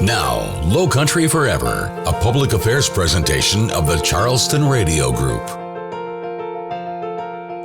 Now, Lowcountry Forever, a public affairs presentation of the Charleston Radio Group.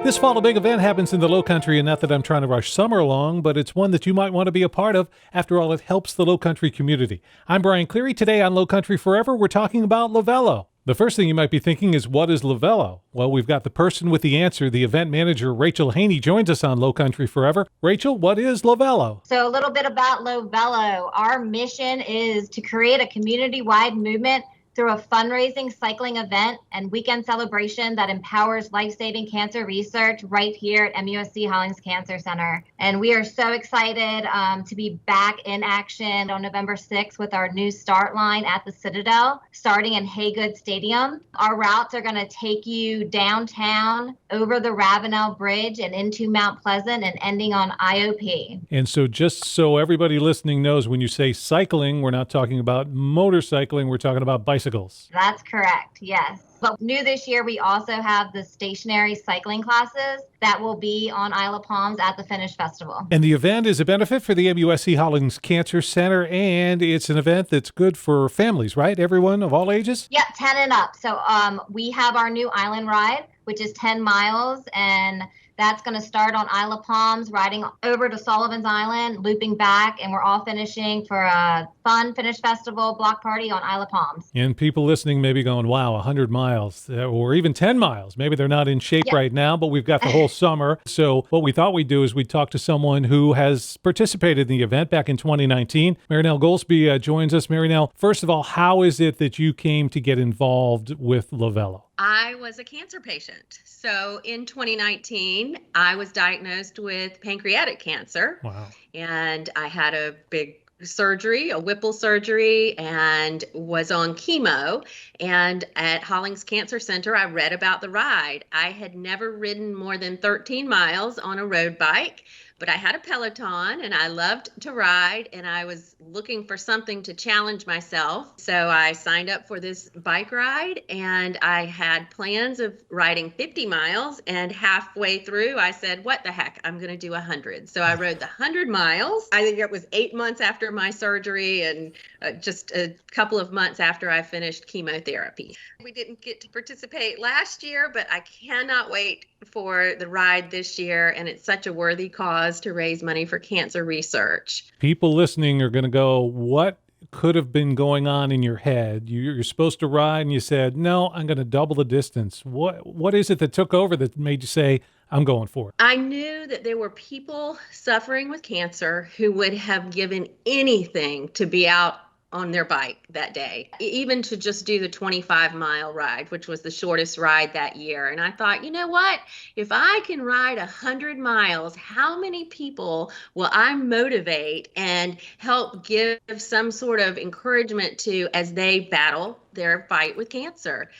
This fall, a big event happens in the Lowcountry, and not that I'm trying to rush summer along, but it's one that you might want to be a part of. After all, it helps the Lowcountry community. I'm Brian Cleary. Today on Lowcountry Forever, we're talking about Lowvelo. The first thing you might be thinking is, what is Lowvelo? Well, we've got the person with the answer. The event manager, Rachel Haney, joins us on Lowcountry Forever. Rachel, what is Lowvelo? So a little bit about Lowvelo. Our mission is to create a community-wide movement through a fundraising cycling event and weekend celebration that empowers life-saving cancer research right here at MUSC Hollings Cancer Center. And we are so excited to be back in action on November 6th with our new start line at the Citadel, starting in Haygood Stadium. Our routes are going to take you downtown, over the Ravenel Bridge and into Mount Pleasant and ending on IOP. And so just so everybody listening knows, when you say cycling, we're not talking about motorcycling, we're talking about bicycles. That's correct, yes. But new this year, we also have the stationary cycling classes that will be on Isle of Palms at the Finish Festival. And the event is a benefit for the MUSC Hollings Cancer Center, and it's an event that's good for families, right? Everyone of all ages? Yeah, 10 and up. So we have our new island ride, which is 10 miles, and that's going to start on Isle of Palms, riding over to Sullivan's Island, looping back, and we're all finishing for a fun Finish Festival block party on Isle of Palms. And people listening may be going, wow, 100 miles or even 10 miles. Maybe they're not in shape right now, but we've got the whole summer. So what we thought we'd do is we'd talk to someone who has participated in the event back in 2019. Marinelle Goldsby joins us. Marinelle, first of all, how is it that you came to get involved with Lowvelo? I was a cancer patient. So in 2019, I was diagnosed with pancreatic cancer. Wow. And I had a big surgery, a Whipple surgery, and was on chemo. And at Hollings Cancer Center, I read about the ride. I had never ridden more than 13 miles on a road bike, but I had a Peloton and I loved to ride, and I was looking for something to challenge myself. So I signed up for this bike ride, and I had plans of riding 50 miles, and halfway through I said, what the heck, I'm going to do 100. So I rode the 100 miles. I think it was 8 months after my surgery and just a couple of months after I finished chemotherapy. We didn't get to participate last year, but I cannot wait for the ride this year, and it's such a worthy cause to raise money for cancer research. People listening are going to go, what could have been going on in your head? You're supposed to ride and you said, no, I'm going to double the distance. What is it that took over that made you say, I'm going for it? I knew that there were people suffering with cancer who would have given anything to be out on their bike that day, even to just do the 25-mile ride, which was the shortest ride that year. And I thought, you know what? If I can ride 100 miles, how many people will I motivate and help give some sort of encouragement to as they battle their fight with cancer?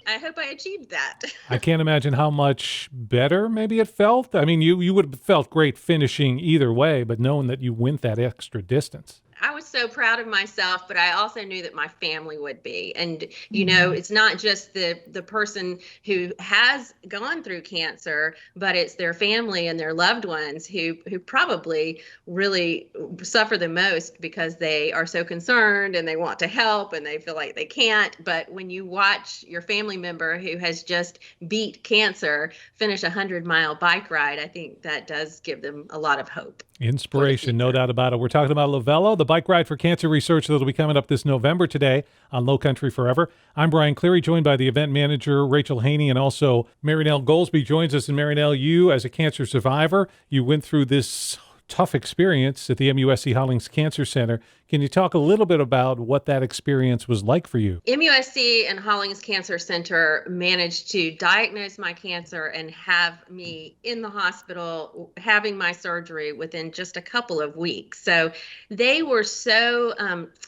I hope I achieved that. I can't imagine how much better maybe it felt. I mean, you would have felt great finishing either way, but knowing that you went that extra distance. I was so proud of myself, but I also knew that my family would be. And, you know, it's not just the person who has gone through cancer, but it's their family and their loved ones who probably really suffer the most because they are so concerned and they want to help and they feel like they can't. But when you watch your family member who has just beat cancer finish a 100-mile bike ride, I think that does give them a lot of hope. Inspiration, no doubt about it. We're talking about Lowvelo, the bike ride for cancer research that'll be coming up this November today on Lowcountry Forever. I'm Brian Cleary, joined by the event manager, Rachel Haney, and also Marinelle Goldsby joins us. And Marinelle, you as a cancer survivor, you went through this tough experience at the MUSC Hollings Cancer Center. Can you talk a little bit about what that experience was like for you? MUSC and Hollings Cancer Center managed to diagnose my cancer and have me in the hospital having my surgery within just a couple of weeks. So they were so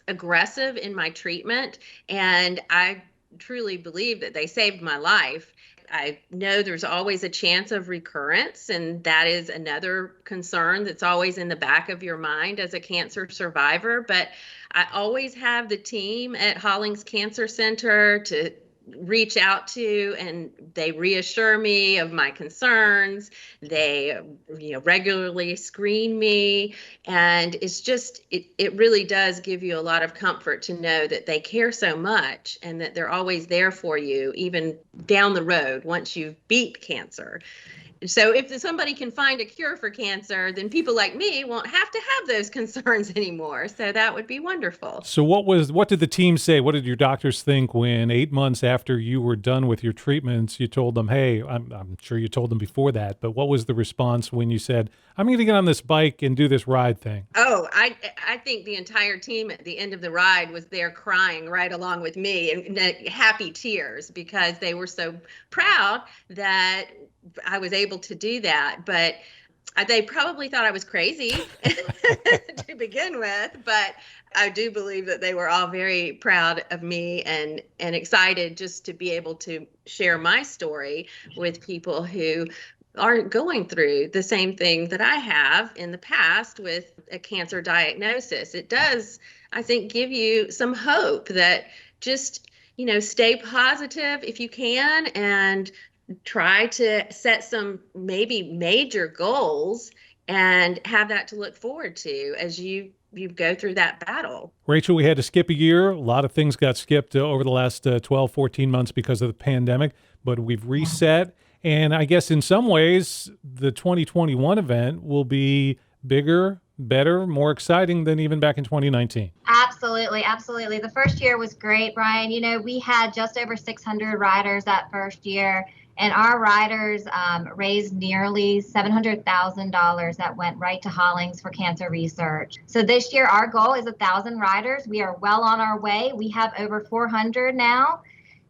aggressive in my treatment, and I truly believe that they saved my life. I know there's always a chance of recurrence, and that is another concern that's always in the back of your mind as a cancer survivor. But I always have the team at Hollings Cancer Center to reach out to, and they reassure me of my concerns. They, regularly screen me, and it really does give you a lot of comfort to know that they care so much and that they're always there for you, even down the road once you've beat cancer. So if somebody can find a cure for cancer, then people like me won't have to have those concerns anymore. So that would be wonderful. So what did the team say? What did your doctors think when 8 months after you were done with your treatments, you told them, hey, I'm sure you told them before that, but what was the response when you said, I'm going to get on this bike and do this ride thing? Oh, I think the entire team at the end of the ride was there crying right along with me, and happy tears, because they were so proud that I was able to do that. But they probably thought I was crazy to begin with, but I do believe that they were all very proud of me and excited just to be able to share my story with people who aren't going through the same thing that I have in the past with a cancer diagnosis. It does, I think, give you some hope that just, stay positive if you can, and try to set some maybe major goals and have that to look forward to as you go through that battle. Rachel, we had to skip a year. A lot of things got skipped over the last 12, 14 months because of the pandemic, but we've reset. And I guess in some ways, the 2021 event will be bigger, better, more exciting than even back in 2019. Absolutely. Absolutely. The first year was great, Brian. We had just over 600 riders that first year, and our riders raised nearly $700,000 that went right to Hollings for cancer research. So this year, our goal is 1,000 riders. We are well on our way. We have over 400 now.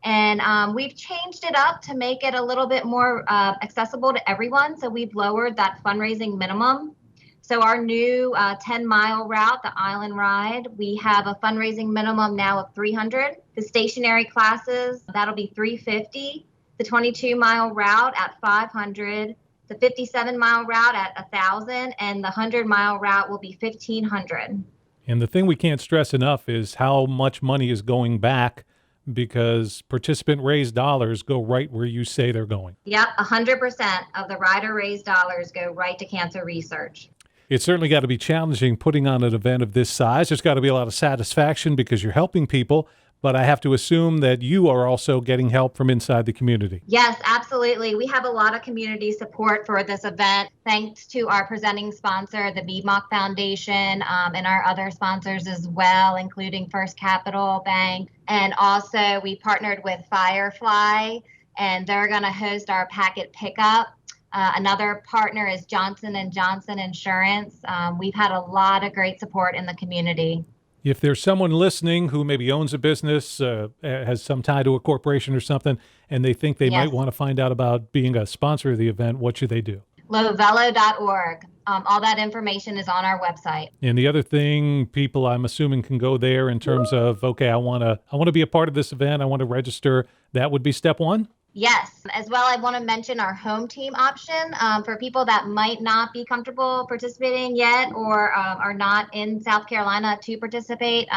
And we've changed it up to make it a little bit more accessible to everyone. So we've lowered that fundraising minimum. So our new 10-mile route, the Island Ride, we have a fundraising minimum now of $300. The stationary classes, that'll be $350. The 22-mile route at $500. The 57-mile route at $1,000, and the 100-mile route will be $1,500. And the thing we can't stress enough is how much money is going back, because participant raised dollars go right where you say they're going. Yep, 100% of the rider raised dollars go right to cancer research. It's certainly got to be challenging putting on an event of this size. There's got to be a lot of satisfaction because you're helping people, but I have to assume that you are also getting help from inside the community. Yes, absolutely. We have a lot of community support for this event, thanks to our presenting sponsor, the BMOC Foundation, and our other sponsors as well, including First Capital Bank. And also we partnered with Firefly, and they're going to host our packet pickup. Another partner is Johnson & Johnson Insurance. We've had a lot of great support in the community. If there's someone listening who maybe owns a business, has some tie to a corporation or something, and they think they might want to find out about being a sponsor of the event, what should they do? Lowvelo.org. All that information is on our website. And the other thing, people, I'm assuming, can go there in terms of, okay, I want to be a part of this event. I want to register. That would be step one? Yes. As well, I want to mention our home team option for people that might not be comfortable participating yet, or are not in South Carolina to participate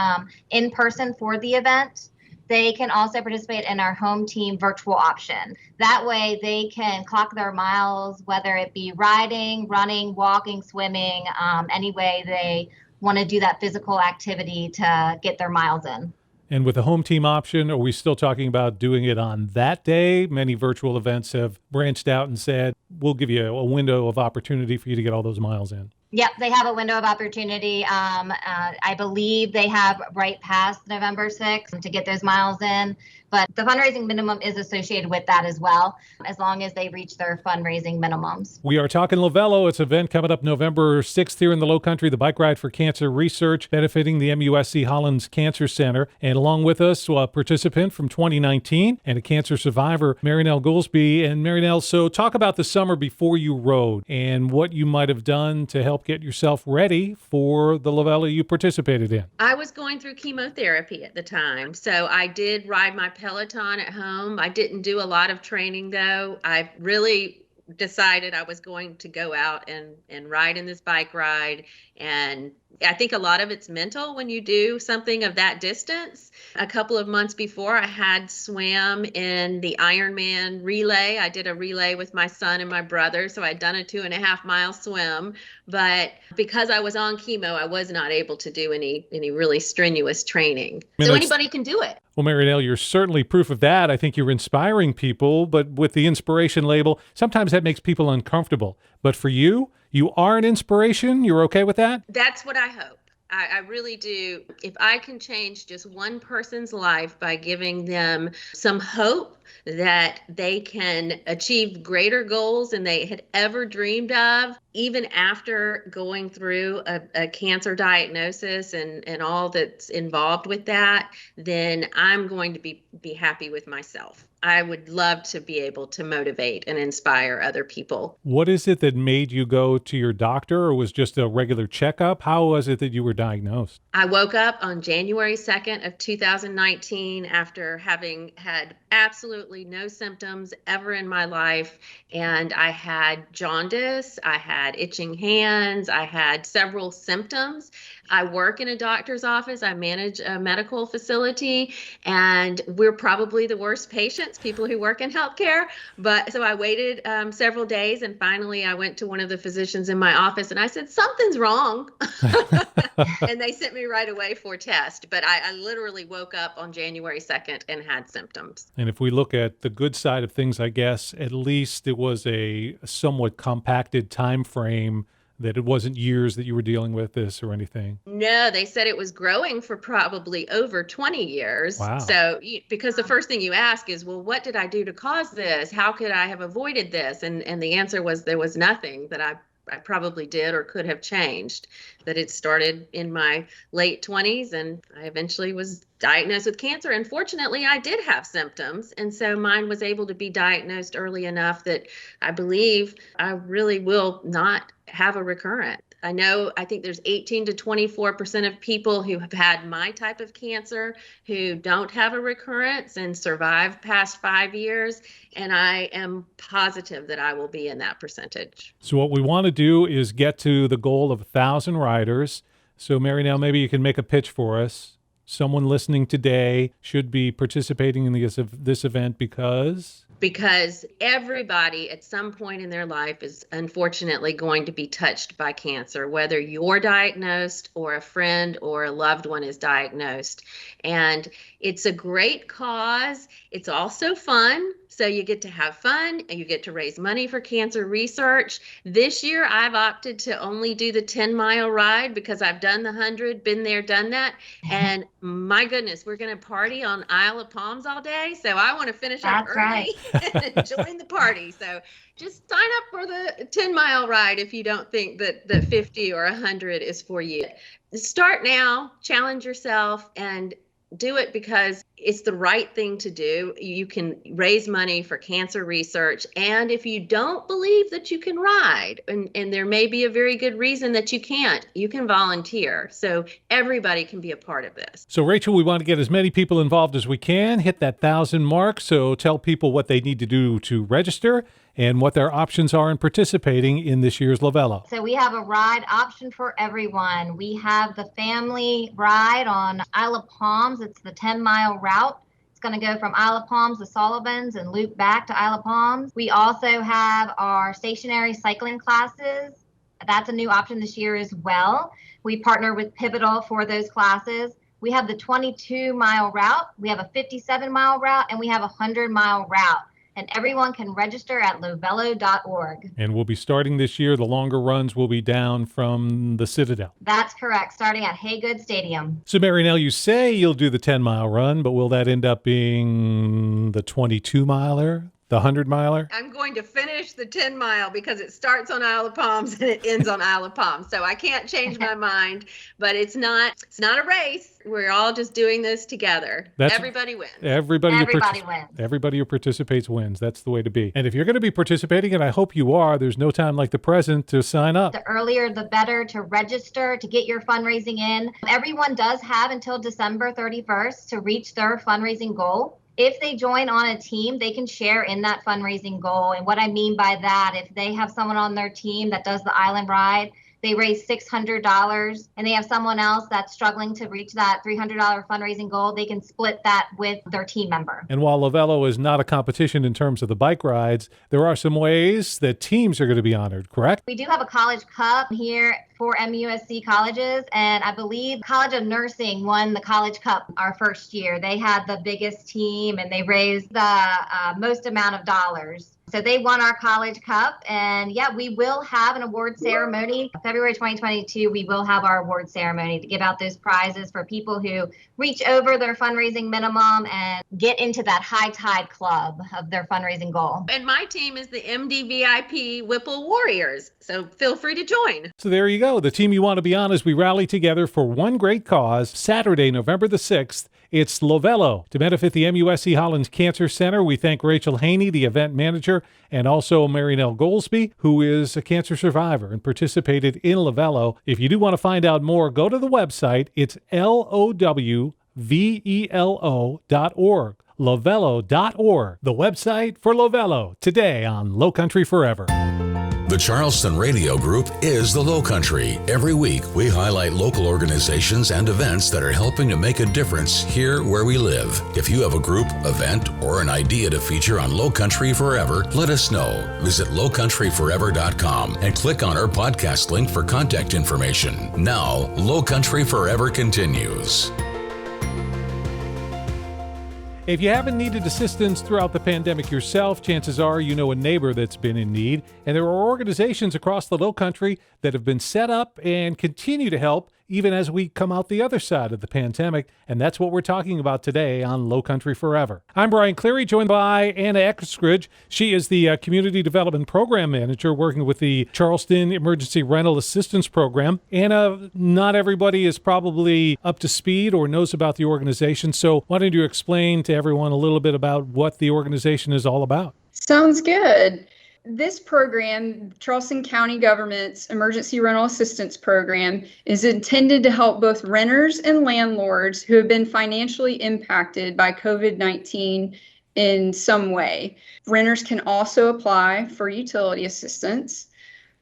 in person for the event. They can also participate in our home team virtual option. That way they can clock their miles, whether it be riding, running, walking, swimming, any way they want to do that physical activity to get their miles in. And with the home team option, are we still talking about doing it on that day? Many virtual events have branched out and said, we'll give you a window of opportunity for you to get all those miles in. Yep, they have a window of opportunity. I believe they have right past November 6th to get those miles in. But the fundraising minimum is associated with that as well, as long as they reach their fundraising minimums. We are talking Lowvelo. It's an event coming up November 6th here in the Lowcountry, the Bike Ride for Cancer Research, benefiting the MUSC Hollings Cancer Center. And along with us, a participant from 2019 and a cancer survivor, Marynell Goolsby. And Marynell, so talk about the summer before you rode and what you might have done to help get yourself ready for the Lowvelo you participated in. I was going through chemotherapy at the time, so I did ride my Peloton at home. I didn't do a lot of training, though. I really decided I was going to go out and ride in this bike ride and I think a lot of it's mental when you do something of that distance. A couple of months before, I had swam in the Ironman relay. I did a relay with my son and my brother, so I'd done a 2.5-mile swim. But because I was on chemo, I was not able to do any really strenuous training. So anybody can do it. Well, Marinelle, you're certainly proof of that. I think you're inspiring people, but with the inspiration label, sometimes that makes people uncomfortable. But for you, you are an inspiration. You're okay with that? That's what I hope. I really do. If I can change just one person's life by giving them some hope that they can achieve greater goals than they had ever dreamed of, even after going through a cancer diagnosis and all that's involved with that, then I'm going to be happy with myself. I would love to be able to motivate and inspire other people. What is it that made you go to your doctor, or was just a regular checkup? How was it that you were diagnosed? I woke up on January 2nd of 2019 after having had absolutely no symptoms ever in my life. And I had jaundice, I had itching hands, I had several symptoms. I work in a doctor's office. I manage a medical facility, and we're probably the worst patients, people who work in healthcare. But so I waited several days, and finally I went to one of the physicians in my office and I said, something's wrong. And they sent me right away for a test. But I literally woke up on January 2nd and had symptoms. And if we look at the good side of things, I guess at least it was a somewhat compacted time frame, that it wasn't years that you were dealing with this or anything. No, they said it was growing for probably over 20 years. Wow. So because the first thing you ask is, well, what did I do to cause this? How could I have avoided this? And the answer was there was nothing that I probably did or could have changed, that it started in my late 20s and I eventually was diagnosed with cancer. And fortunately, I did have symptoms. And so mine was able to be diagnosed early enough that I believe I really will not have a recurrent. I think there's 18 to 24% of people who have had my type of cancer who don't have a recurrence and survive past 5 years. And I am positive that I will be in that percentage. So what we want to do is get to the goal of 1,000 riders. So Marinelle, maybe you can make a pitch for us. Someone listening today should be participating in this event because everybody at some point in their life is unfortunately going to be touched by cancer, whether you're diagnosed or a friend or a loved one is diagnosed. And it's a great cause. It's also fun. So you get to have fun and you get to raise money for cancer research. This year, I've opted to only do the 10-mile ride because I've done the 100, been there, done that. And my goodness, we're going to party on Isle of Palms all day. So I want to finish up early and join the party. So just sign up for the 10-mile ride if you don't think that 50 or 100 is for you. Start now, challenge yourself, and do it because it's the right thing to do. You can raise money for cancer research. And if you don't believe that you can ride, and there may be a very good reason that you can't, you can volunteer. So everybody can be a part of this. So Rachel, we want to get as many people involved as we can, hit that 1,000 mark. So tell people what they need to do to register and what their options are in participating in this year's Lowvelo. So we have a ride option for everyone. We have the family ride on Isle of Palms. It's the 10-mile route. It's going to go from Isle of Palms to Sullivan's and loop back to Isle of Palms. We also have our stationary cycling classes. That's a new option this year as well. We partner with Pivotal for those classes. We have the 22-mile route. We have a 57-mile route, and we have a 100-mile route. And everyone can register at lowvelo.org. And we'll be starting this year. The longer runs will be down from the Citadel. That's correct, starting at Haygood Stadium. So, Marinelle, you say you'll do the 10-mile run, but will that end up being the 22-miler? The 100-miler? I'm going to finish the 10-mile because it starts on Isle of Palms and it ends on Isle of Palms. So I can't change my mind, but it's not a race. We're all just doing this together. Everybody wins. Everybody wins. Everybody who participates wins. That's the way to be. And if you're going to be participating, and I hope you are, there's no time like the present to sign up. The earlier, the better to register, to get your fundraising in. Everyone does have until December 31st to reach their fundraising goal. If they join on a team, they can share in that fundraising goal. And what I mean by that, if they have someone on their team that does the island ride, They raised $600, and they have someone else that's struggling to reach that $300 fundraising goal. They can split that with their team member. And while Lowvelo is not a competition in terms of the bike rides, there are some ways that teams are going to be honored, correct? We do have a college cup here for MUSC colleges, and I believe College of Nursing won the college cup our first year. They had the biggest team, and they raised the most amount of dollars. So they won our college cup, and yeah, we will have an award ceremony. February 2022, we will have our award ceremony to give out those prizes for people who reach over their fundraising minimum and get into that high tide club of their fundraising goal. And my team is the MDVIP Whipple Warriors, so feel free to join. So there you go. The team you want to be on as we rally together for one great cause. Saturday, November the 6th, it's Lowvelo to benefit the MUSC Hollings Cancer Center. We thank Rachel Haney, the event manager, and also Marynell Goldsby, who is a cancer survivor and participated in Lowvelo. If you do want to find out more, go to the website. It's lowvelo.org. Lowvelo.org, the website for Lowvelo, today on Lowcountry Forever. The Charleston Radio Group is the Lowcountry. Every week, we highlight local organizations and events that are helping to make a difference here where we live. If you have a group, event, or an idea to feature on Lowcountry Forever, let us know. Visit lowcountryforever.com and click on our podcast link for contact information. Now, Lowcountry Forever continues. If you haven't needed assistance throughout the pandemic yourself, chances are you know a neighbor that's been in need. And there are organizations across the Lowcountry that have been set up and continue to help even as we come out the other side of the pandemic. And that's what we're talking about today on Lowcountry Forever. I'm Brian Cleary, joined by Anna Eskridge. She is the Community Development Program Manager working with the Charleston Emergency Rental Assistance Program. Anna, not everybody is probably up to speed or knows about the organization. So why don't you explain to everyone a little bit about what the organization is all about? Sounds good. This program, Charleston County Government's Emergency Rental Assistance Program, is intended to help both renters and landlords who have been financially impacted by COVID-19 in some way. Renters can also apply for utility assistance,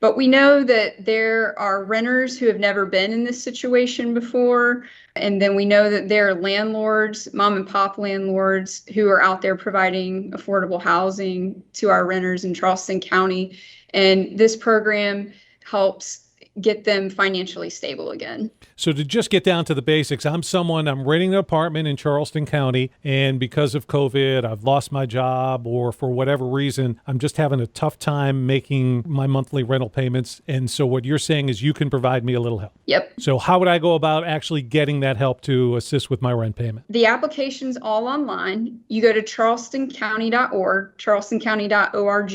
but we know that there are renters who have never been in this situation before. And then we know that there are landlords, mom and pop landlords, who are out there providing affordable housing to our renters in Charleston County. And this program helps get them financially stable again. So to just get down to the basics, I'm renting an apartment in Charleston County, and because of COVID, I've lost my job, or for whatever reason, I'm just having a tough time making my monthly rental payments. And so what you're saying is you can provide me a little help. Yep. So how would I go about actually getting that help to assist with my rent payment? The application's all online. You go to charlestoncounty.org, charlestoncounty.org,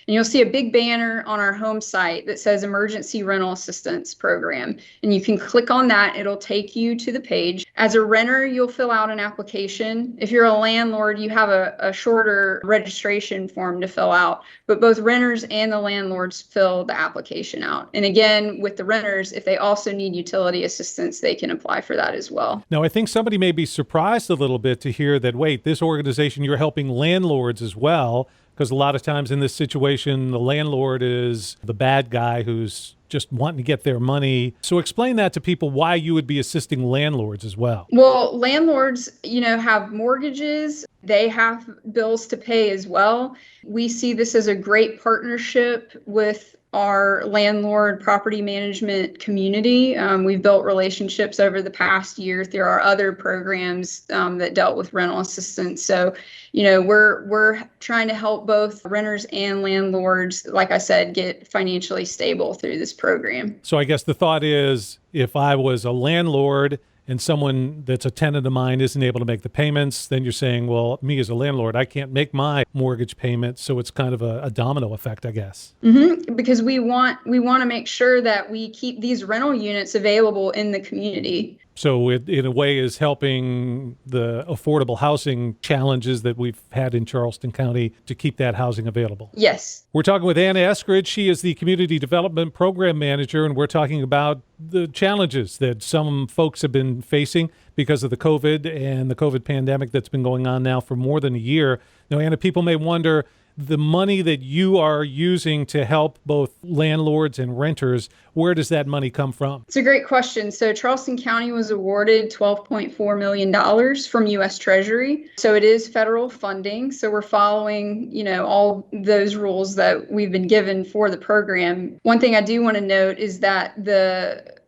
and you'll see a big banner on our home site that says Emergency Rental Assistance Program. And you can click on that. It'll take you to the page. As a renter, you'll fill out an application. If you're a landlord, you have a shorter registration form to fill out. But both renters and the landlords fill the application out. And again, with the renters, if they also need utility assistance, they can apply for that as well. Now, I think somebody may be surprised a little bit to hear that, wait, this organization, you're helping landlords as well. Because a lot of times in this situation, the landlord is the bad guy who's just wanting to get their money. So explain that to people, why you would be assisting landlords as well. Well, landlords, have mortgages. They have bills to pay as well. We see this as a great partnership with our landlord property management community. We've built relationships over the past year through our other programs that dealt with rental assistance. So, we're trying to help both renters and landlords, like I said, get financially stable through this program. So I guess the thought is, if I was a landlord and someone that's a tenant of mine isn't able to make the payments, then you're saying, well, me as a landlord, I can't make my mortgage payment. So it's kind of a domino effect, I guess. Mm-hmm. Because we want to make sure that we keep these rental units available in the community. So it, in a way, is helping the affordable housing challenges that we've had in Charleston County to keep that housing available. Yes. We're talking with Anna Eskridge. She is the Community Development Program Manager, and we're talking about the challenges that some folks have been facing because of the COVID and the COVID pandemic that's been going on now for more than a year. Now, Anna, people may wonder, The money that you are using to help both landlords and renters, where does that money come from? It's a great question. So Charleston County was awarded $12.4 million from U.S. Treasury. So it is federal funding. So we're following, all those rules that we've been given for the program. One thing I do want to note is that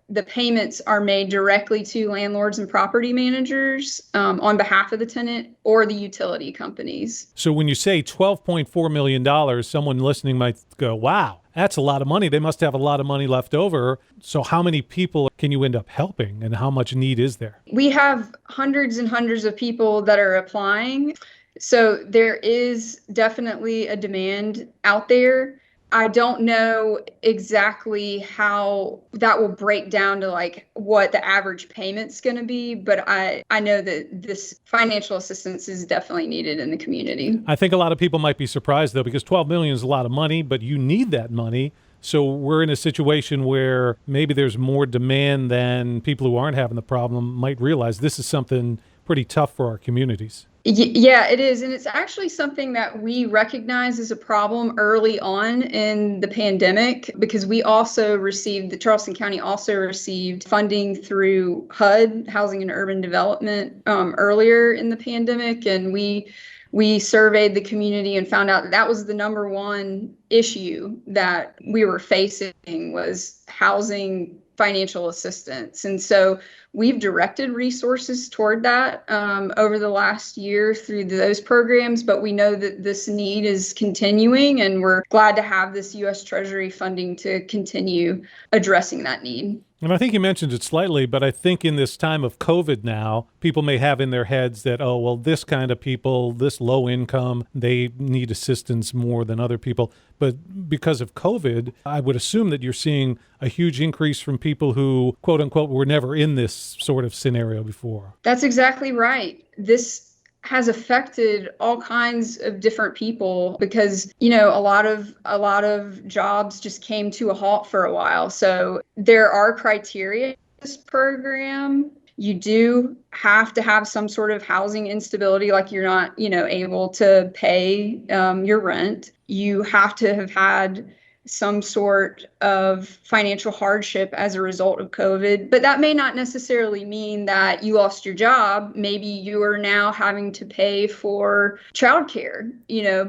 the payments are made directly to landlords and property managers on behalf of the tenant or the utility companies. So when you say $12.4 million, someone listening might go, wow, that's a lot of money. They must have a lot of money left over. So how many people can you end up helping and how much need is there? We have hundreds and hundreds of people that are applying. So there is definitely a demand out there. I don't know exactly how that will break down to like what the average payment's going to be, but I know that this financial assistance is definitely needed in the community. I think a lot of people might be surprised though, because 12 million is a lot of money, but you need that money. So we're in a situation where maybe there's more demand than people who aren't having the problem might realize. This is something pretty tough for our communities. Yeah, it is. And it's actually something that we recognize as a problem early on in the pandemic, because the Charleston County also received funding through HUD, Housing and Urban Development, earlier in the pandemic. And we surveyed the community and found out that was the number one issue that we were facing was housing financial assistance. And so we've directed resources toward that over the last year through those programs, but we know that this need is continuing, and we're glad to have this U.S. Treasury funding to continue addressing that need. And I think you mentioned it slightly, but I think in this time of COVID now, people may have in their heads that, oh, well, this kind of people, this low income, they need assistance more than other people. But because of COVID, I would assume that you're seeing a huge increase from people who, quote unquote, were never in this sort of scenario before. That's exactly right. This has affected all kinds of different people because, a lot of jobs just came to a halt for a while. So there are criteria in this program. You do have to have some sort of housing instability, like you're not, able to pay your rent. You have to have had some sort of financial hardship as a result of COVID, but that may not necessarily mean that you lost your job. Maybe you are now having to pay for childcare,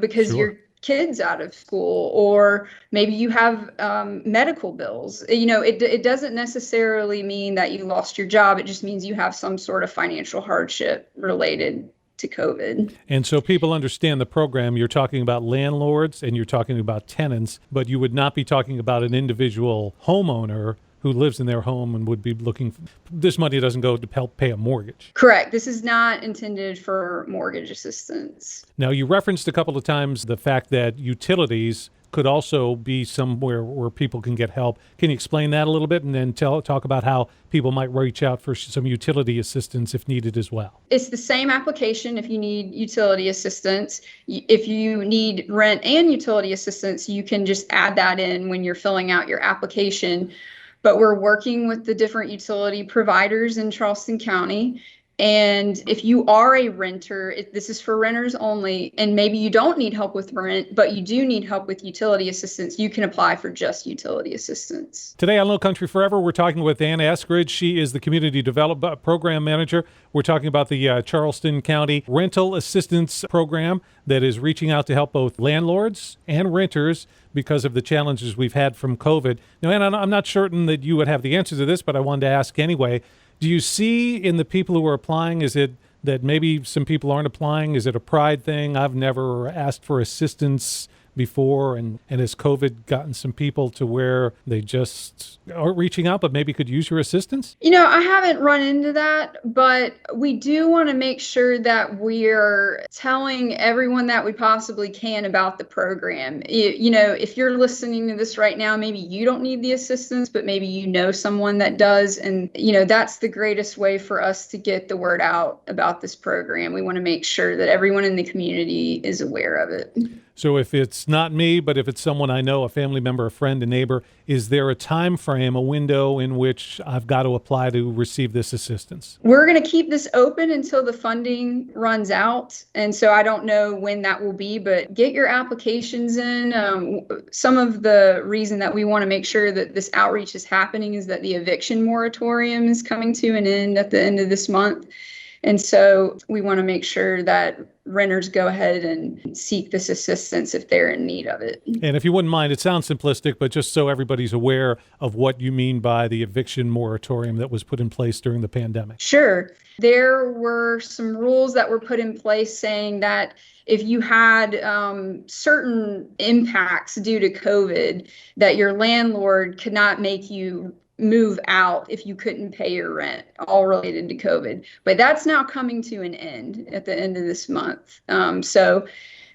because your kid's out of school, or maybe you have medical bills. It doesn't necessarily mean that you lost your job. It just means you have some sort of financial hardship related to COVID. And so people understand the program. You're talking about landlords and you're talking about tenants, but you would not be talking about an individual homeowner who lives in their home and would be looking for, this money doesn't go to help pay a mortgage. Correct. This is not intended for mortgage assistance. Now, you referenced a couple of times the fact that utilities could also be somewhere where people can get help. Can you explain that a little bit and then talk about how people might reach out for some utility assistance if needed as well? It's the same application if you need utility assistance. If you need rent and utility assistance, you can just add that in when you're filling out your application. But we're working with the different utility providers in Charleston County. And if you are a renter, this is for renters only, and maybe you don't need help with rent, but you do need help with utility assistance, you can apply for just utility assistance. Today on Lowcountry Forever, we're talking with Anna Eskridge. She is the Community Development Program Manager. We're talking about the Charleston County Rental Assistance Program that is reaching out to help both landlords and renters because of the challenges we've had from COVID. Now, Anna, I'm not certain that you would have the answer to this, but I wanted to ask anyway. Do you see in the people who are applying, is it that maybe some people aren't applying? Is it a pride thing? I've never asked for assistance before, and has COVID gotten some people to where they just aren't reaching out but maybe could use your assistance? I haven't run into that, but we do want to make sure that we're telling everyone that we possibly can about the program. If you're listening to this right now, maybe you don't need the assistance, but maybe you know someone that does. And, that's the greatest way for us to get the word out about this program. We want to make sure that everyone in the community is aware of it. So if it's not me, but if it's someone I know, a family member, a friend, a neighbor, is there a time frame, a window in which I've got to apply to receive this assistance? We're going to keep this open until the funding runs out. And so I don't know when that will be, but get your applications in. Some of the reason that we want to make sure that this outreach is happening is that the eviction moratorium is coming to an end at the end of this month. And so we want to make sure that renters go ahead and seek this assistance if they're in need of it. And if you wouldn't mind, it sounds simplistic, but just so everybody's aware of what you mean by the eviction moratorium that was put in place during the pandemic. Sure. There were some rules that were put in place saying that if you had certain impacts due to COVID, that your landlord could not make you move out if you couldn't pay your rent, all related to COVID. But that's now coming to an end at the end of this month. So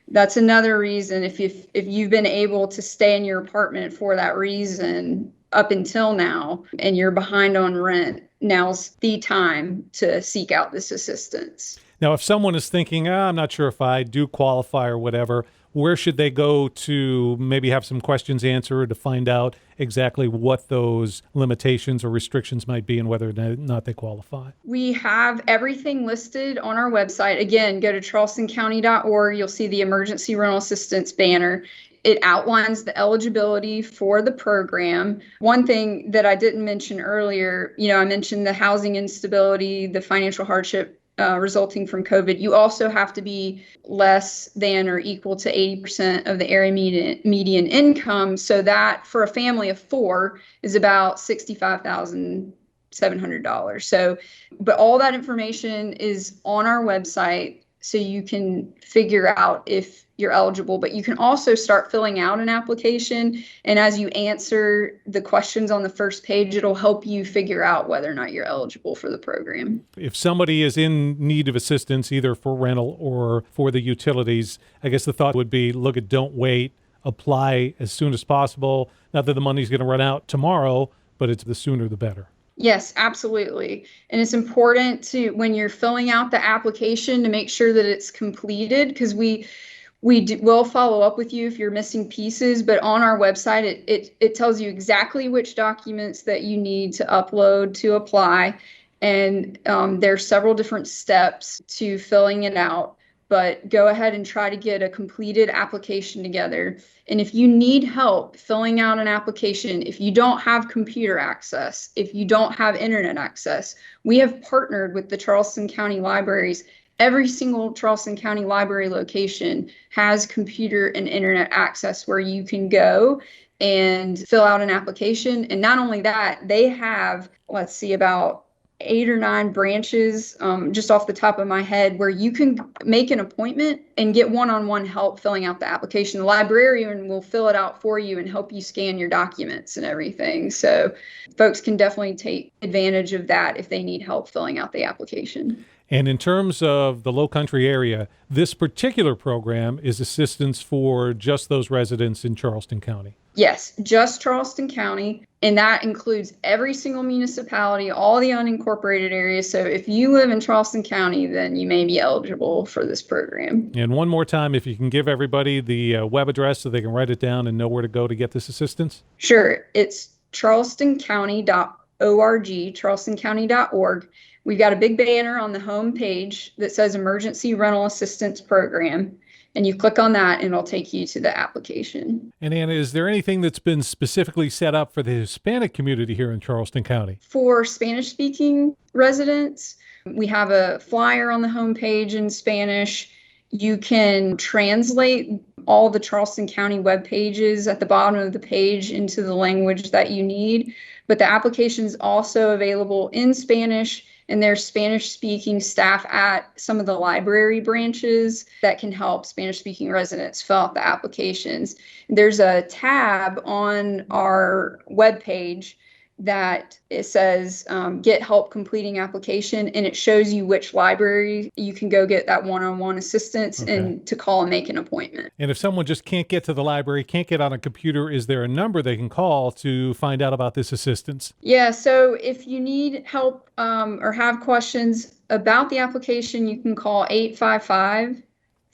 that's another reason if you've been able to stay in your apartment for that reason up until now and you're behind on rent, now's the time to seek out this assistance. Now, if someone is thinking, I'm not sure if I do qualify or whatever, where should they go to maybe have some questions answered to find out exactly what those limitations or restrictions might be and whether or not they qualify? We have everything listed on our website. Again, go to charlestoncounty.org. You'll see the emergency rental assistance banner. It outlines the eligibility for the program. One thing that I didn't mention earlier, I mentioned the housing instability, the financial hardship resulting from COVID. You also have to be less than or equal to 80% of the area median income. So that for a family of 4 is about $65,700. So, but all that information is on our website, so you can figure out if you're eligible, but you can also start filling out an application. And as you answer the questions on the first page, it'll help you figure out whether or not you're eligible for the program. If somebody is in need of assistance, either for rental or for the utilities, I guess the thought would be, don't wait, apply as soon as possible. Not that the money's going to run out tomorrow, but it's the sooner the better. Yes, absolutely. And it's important to, when you're filling out the application, to make sure that it's completed, because we'll follow up with you if you're missing pieces, but on our website, it tells you exactly which documents that you need to upload to apply. And there are several different steps to filling it out, but go ahead and try to get a completed application together. And if you need help filling out an application, if you don't have computer access, if you don't have internet access, we have partnered with the Charleston County Libraries. Every single Charleston County Library location has computer and internet access where you can go and fill out an application. And not only that, they have, about 8 or 9 branches, just off the top of my head, where you can make an appointment and get one-on-one help filling out the application. The librarian will fill it out for you and help you scan your documents and everything. So folks can definitely take advantage of that if they need help filling out the application. And in terms of the Lowcountry area, this particular program is assistance for just those residents in Charleston County. Yes, just Charleston County. And that includes every single municipality, all the unincorporated areas. So if you live in Charleston County, then you may be eligible for this program. And one more time, if you can give everybody the web address so they can write it down and know where to go to get this assistance. Sure. It's charlestoncounty.org, charlestoncounty.org. We've got a big banner on the home page that says Emergency Rental Assistance Program. And you click on that and it'll take you to the application. And Anna, is there anything that's been specifically set up for the Hispanic community here in Charleston County? For Spanish-speaking residents, we have a flyer on the homepage in Spanish. You can translate all the Charleston County web pages at the bottom of the page into the language that you need. But the application is also available in Spanish, and there's Spanish-speaking staff at some of the library branches that can help Spanish-speaking residents fill out the applications. There's a tab on our webpage that it says get help completing application, and it shows you which library you can go get that one-on-one assistance and to call and make an appointment. And if someone just can't get to the library, can't get on a computer, is there a number they can call to find out about this assistance? Yeah, so if you need help or have questions about the application, you can call 855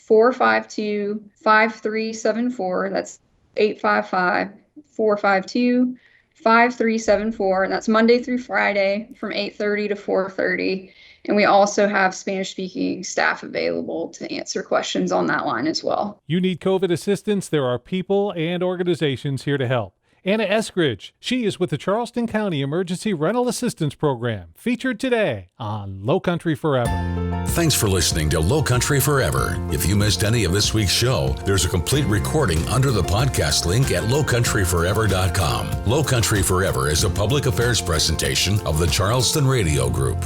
452-5374. That's 855-452-5374. And that's Monday through Friday from 8:30 to 4:30. And we also have Spanish-speaking staff available to answer questions on that line as well. You need COVID assistance? There are people and organizations here to help. Anna Eskridge, she is with the Charleston County Emergency Rental Assistance Program, featured today on Lowcountry Forever. Thanks for listening to Lowcountry Forever. If you missed any of this week's show, there's a complete recording under the podcast link at lowcountryforever.com. Lowcountry Forever is a public affairs presentation of the Charleston Radio Group.